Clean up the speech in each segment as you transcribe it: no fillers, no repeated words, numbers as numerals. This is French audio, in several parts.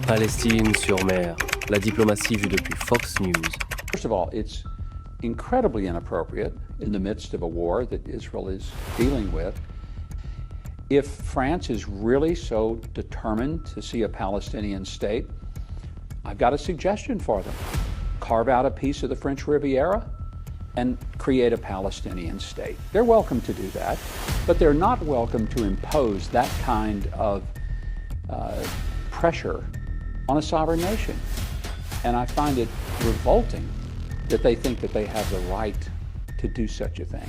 Palestine sur mer, la diplomatie vue depuis Fox News. First of all, it's incredibly inappropriate in the midst of a war that Israel is dealing with. If France is really so determined to see a Palestinian state, I've got a suggestion for them. Carve out a piece of the French Riviera and create a Palestinian state. They're welcome to do that, but they're not welcome to impose that kind of pressure on a sovereign nation. And I find it revolting that they think that they have the right to do such a thing.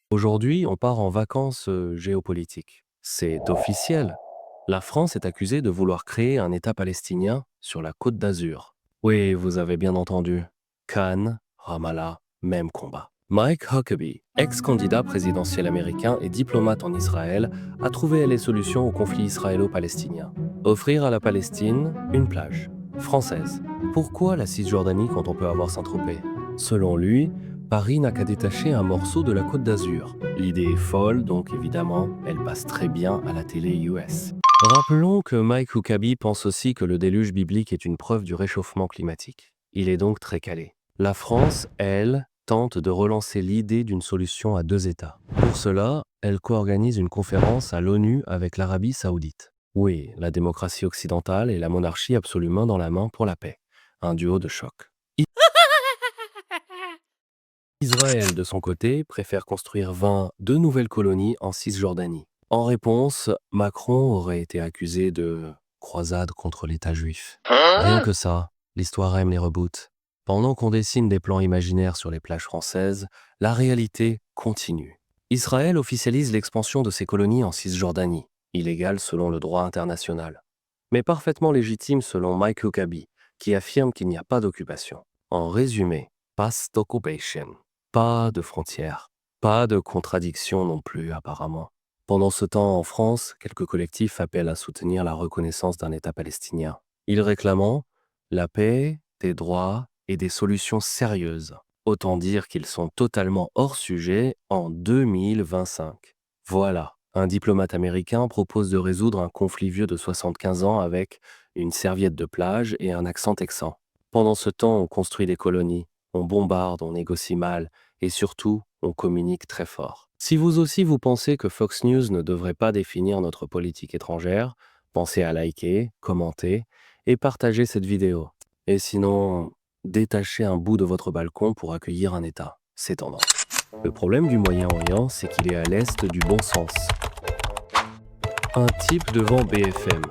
Aujourd'hui, on part en vacances géopolitiques. C'est officiel. La France est accusée de vouloir créer un État palestinien sur la Côte d'Azur. Oui, vous avez bien entendu. Cannes, Ramallah, même combat. Mike Huckabee, ex-candidat présidentiel américain et diplomate en Israël, a trouvé les solutions au conflit israélo-palestinien. Offrir à la Palestine une plage française. Pourquoi la Cisjordanie quand on peut avoir Saint-Tropez? Selon lui, Paris n'a qu'à détacher un morceau de la Côte d'Azur. L'idée est folle, donc évidemment, elle passe très bien à la télé US. Rappelons que Mike Huckabee pense aussi que le déluge biblique est une preuve du réchauffement climatique. Il est donc très calé. La France, elle, tente de relancer l'idée d'une solution à deux États. Pour cela, elle co-organise une conférence à l'ONU avec l'Arabie saoudite. Oui, la démocratie occidentale et la monarchie absolument dans la main pour la paix. Un duo de choc. Israël, de son côté, préfère construire 22 nouvelles colonies en Cisjordanie. En réponse, Macron aurait été accusé de croisade contre l'État juif. Rien que ça, l'histoire aime les reboots. Pendant qu'on dessine des plans imaginaires sur les plages françaises, la réalité continue. Israël officialise l'expansion de ses colonies en Cisjordanie, illégale selon le droit international, mais parfaitement légitime selon Mike Huckabee, qui affirme qu'il n'y a pas d'occupation. En résumé, past occupation. Pas de frontières, pas de contradiction non plus apparemment. Pendant ce temps, en France, quelques collectifs appellent à soutenir la reconnaissance d'un État palestinien. Ils réclament la paix, des droits et des solutions sérieuses. Autant dire qu'ils sont totalement hors sujet en 2025. Voilà, un diplomate américain propose de résoudre un conflit vieux de 75 ans avec une serviette de plage et un accent texan. Pendant ce temps, on construit des colonies. On bombarde, on négocie mal, et surtout, on communique très fort. Si vous aussi vous pensez que Fox News ne devrait pas définir notre politique étrangère, pensez à liker, commenter et partager cette vidéo. Et sinon, détachez un bout de votre balcon pour accueillir un État. C'est tendance. Le problème du Moyen-Orient, c'est qu'il est à l'est du bon sens. Un type devant BFM.